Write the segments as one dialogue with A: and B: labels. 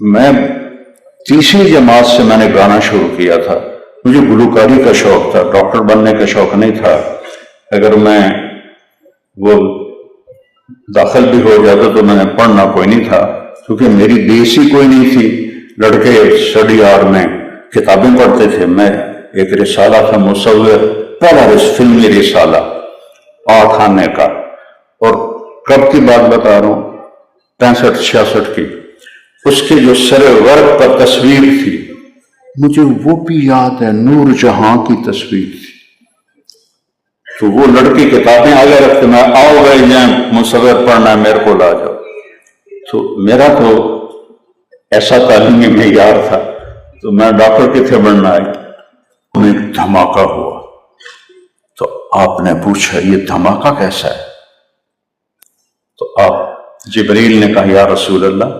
A: میں تیسری جماعت سے میں نے گانا شروع کیا تھا. مجھے گلوکاری کا شوق تھا، ڈاکٹر بننے کا شوق نہیں تھا. اگر میں وہ داخل بھی ہو جاتا تو میں نے پڑھنا کوئی نہیں تھا، کیونکہ میری بیس ہی کوئی نہیں تھی. لڑکے اسٹڈی آر میں کتابیں پڑھتے تھے. میں ایک رسالہ تھا مصور، پہلا فلمی رسالہ 8 آنے کا، اور کب کی بات بتا رہا ہوں، 65-66 کی. اس کے جو سر ورق پر تصویر تھی، مجھے وہ بھی یاد ہے، نور جہاں کی تصویر تھی. تو وہ لڑکی کتابیں آگے رکھتے، میں آؤ گئے جائیں مصور پڑھنا ہے میرے کو لا جاؤ. تو میرا تو ایسا تعلیمی معیار تھا. تو میں ڈاکٹر کتنے بننا ہے. ایک دھماکہ ہوا تو آپ نے پوچھا یہ دھماکہ کیسا ہے؟ تو آپ جبریل نے کہا یا رسول اللہ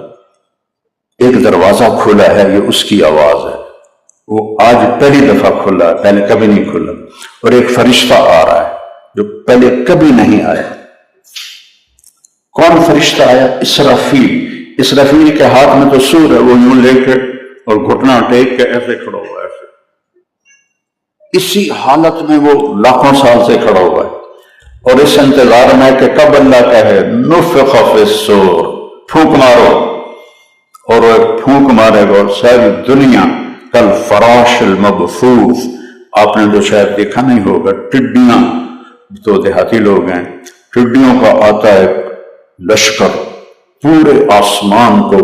A: ایک دروازہ کھلا ہے، یہ اس کی آواز ہے. وہ آج پہلی دفعہ کھلا ہے، پہلے کبھی نہیں کھلا. اور ایک فرشتہ آ رہا ہے جو پہلے کبھی نہیں آیا. کون فرشتہ آیا؟ اسرافیل. اسرافیل کے ہاتھ میں تو سور ہے، وہ یوں لے کے اور گھٹنا ٹیک کے ایسے کھڑا ہوا ہے، ایسے اسی حالت میں وہ لاکھوں سال سے کھڑا ہوا ہے. اور اس انتظار میں کہ کب اللہ کہے نفخ فی الصور، پھونک مارو. اور وہ پھونک مارے گا اور ساری دنیا کل فراش المبثوث. آپ نے تو شاید دیکھا نہیں ہوگا، ٹڈیاں، تو دیہاتی لوگ ہیں، ٹڈیوں کا آتا ہے لشکر، پورے آسمان کو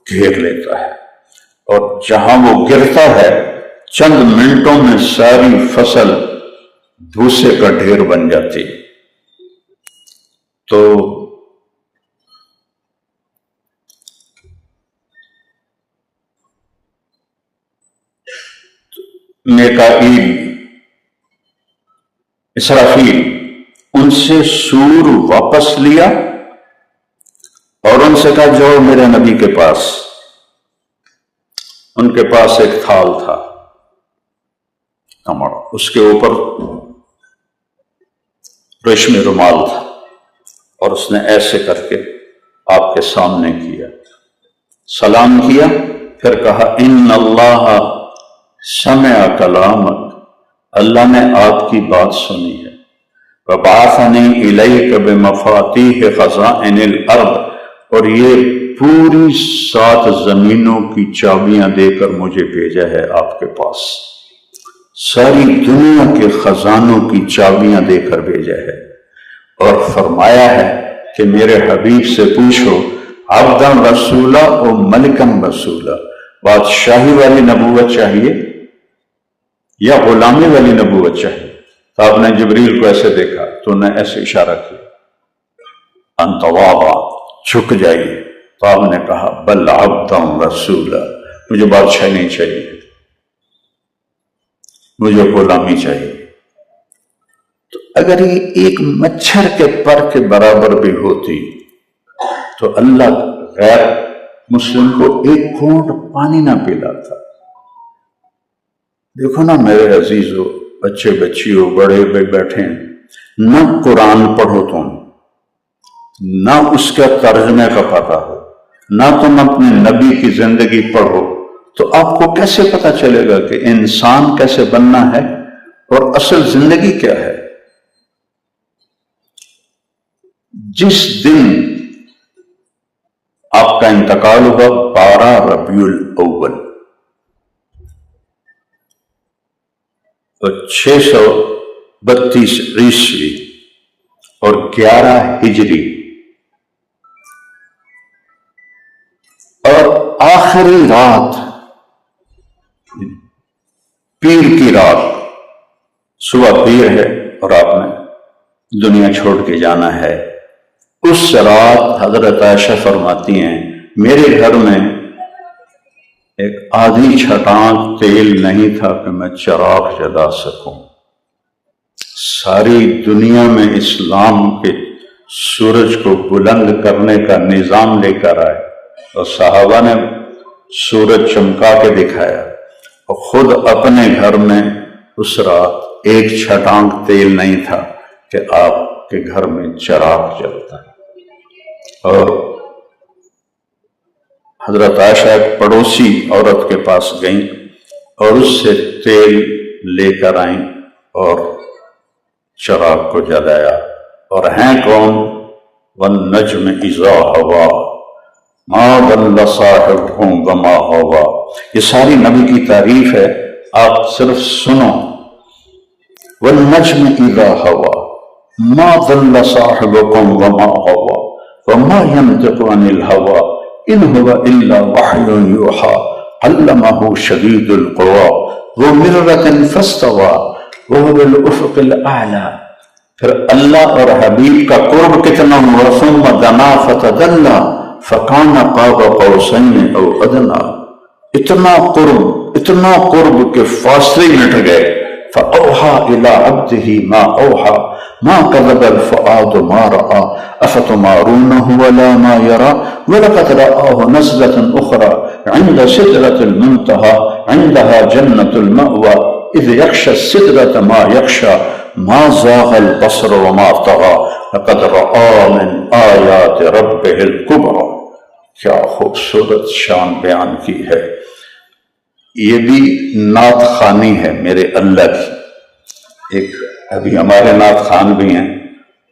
A: گھیر لیتا ہے. اور جہاں وہ گرتا ہے چند منٹوں میں ساری فصل بھوسے کا ڈھیر بن جاتی. تو میکائیل، اسرافیل، ان سے سور واپس لیا اور ان سے کہا جاؤ میرے نبی کے پاس. ان کے پاس ایک تھال تھا کمڑ، اس کے اوپر ریشمی رومال تھا، اور اس نے ایسے کر کے آپ کے سامنے کیا، سلام کیا، پھر کہا ان اللہ سمع کلامک، اللہ نے آپ کی بات سنی ہے. وبعثنی الیک بمفاتیح خزائن الارض، اور یہ پوری 7 زمینوں کی چابیاں دے کر مجھے بھیجا ہے آپ کے پاس. ساری دنیا کے خزانوں کی چابیاں دے کر بھیجا ہے، اور فرمایا ہے کہ میرے حبیب سے پوچھو عبدا رسولہ و ملکن رسولہ، بادشاہی والی نبوت چاہیے یا غلامی والی نبوت چاہیے؟ تو آپ نے جبریل کو ایسے دیکھا تو انہیں ایسے اشارہ کیا انتواضع، جھک جائیے. تو آپ نے کہا بل عبدا رسولہ، مجھے بادشاہی نہیں چاہیے، مجھے غلامی چاہیے. تو اگر یہ ایک مچھر کے پر کے برابر بھی ہوتی تو اللہ غیر مسلم کو ایک گھونٹ پانی نہ پلاتا. دیکھو نا میرے عزیزو، بچے بچیوں، بڑے بھی بیٹھے ہیں، نہ قرآن پڑھو تم، نہ اس کا ترجمے کا پتہ ہو، نہ تم اپنے نبی کی زندگی پڑھو، تو آپ کو کیسے پتہ چلے گا کہ انسان کیسے بننا ہے اور اصل زندگی کیا ہے؟ جس دن آپ کا انتقال ہوا 12 ربیع الاول اور 632 عیسوی اور 11 ہجری، اور آخری رات پیر کی رات، صبح پیر ہے اور آپ نے دنیا چھوڑ کے جانا ہے. اس رات حضرت عائشہ فرماتی ہیں میرے گھر میں ایک آدھی چھٹانک تیل نہیں تھا کہ میں چراغ جلا سکوں. ساری دنیا میں اسلام کے سورج کو بلند کرنے کا نظام لے کر آئے اور صحابہ نے سورج چمکا کے دکھایا، اور خود اپنے گھر میں اس رات ایک چھٹانک تیل نہیں تھا کہ آپ کے گھر میں چراغ جلتا. اور حضرت عائشہ ایک پڑوسی عورت کے پاس گئیں اور اس سے تیل لے کر آئیں اور چراغ کو جلایا. اور ہیں کون؟ والنجم اذا ہوا ما ضل صاحبکم وما ہوا. یہ ساری نبی کی تعریف ہے، آپ صرف سنو. والنجم اذا ہوا ما ضل صاحبکم وما ہوا وما ينطق عن الہوا ان هو الا وحی یوحی علمہ شدید القوی ذو مرۃ فاستوی وهو بالافق الاعلی. پھر اللہ اور حبیب کا قرب کتنا ہوا. ثم دنا فتدلی فکان قاب قوسین او ادنی. اتنا قرب کہ فاصلے مٹ گئے. فاوحى الى عبده ما اوحى ما كذب الفؤاد ما راى افتمارونه ولا ما يرى ولقد رآه نزلة اخرى عند سدرة المنتهى عندها جنة المأوى اذ يغشى السدرة ما يغشى ما زاغ البصر وما طغى لقد رأى من آیات ربه الکبریٰ. کیا خوبصورت شان بیان کی ہے. یہ بھی نعت خوانی ہے میرے اللہ کی. ایک ابھی ہمارے نعت خوان بھی ہیں،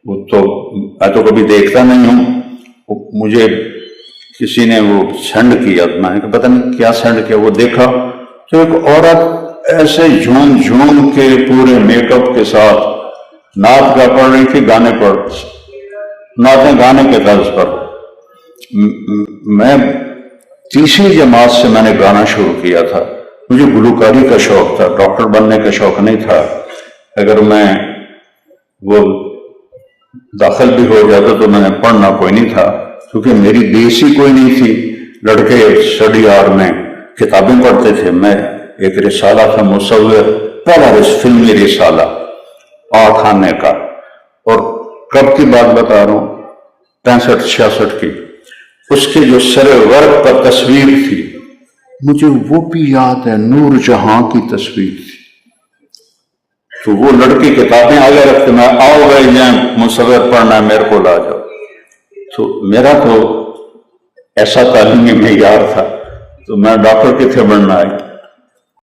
A: وہ تو میں تو کبھی دیکھتا نہیں ہوں. مجھے کسی نے وہ سینڈ کیا، میں نے کہا پتہ نہیں کیا سینڈ کیا. وہ دیکھا تو ایک عورت ایسے جھوم کے پورے میک اپ کے ساتھ نعت کا پڑھ رہی تھی، گانے پر نعتیں گانے کے طرز پر. میں تیسری جماعت سے میں نے گانا شروع کیا تھا. مجھے گلوکاری کا شوق تھا، ڈاکٹر بننے کا شوق نہیں تھا. اگر میں وہ داخل بھی ہو جاتا تو میں نے پڑھنا کوئی نہیں تھا، کیونکہ میری بیس ہی کوئی نہیں تھی. لڑکے اسٹڈی آر میں کتابیں پڑھتے تھے. میں ایک رسالہ تھا مصور، پہلا فلمی رسالہ 8 آنے کا، اور کب کی بات بتا رہا ہوں، 65-66 کی. اس کے جو سر ورق پر تصویر تھی مجھے وہ بھی یاد ہے، نور جہاں کی تصویر تھی. تو وہ لڑکی کتابیں آگے رکھتے، میں آؤ گئے جائیں مصور پڑھنا ہے میرے کو لا جاؤ. تو میرا تو ایسا تعلیمی معیار تھا، تو میں ڈاکٹر کتنے بننا ہے.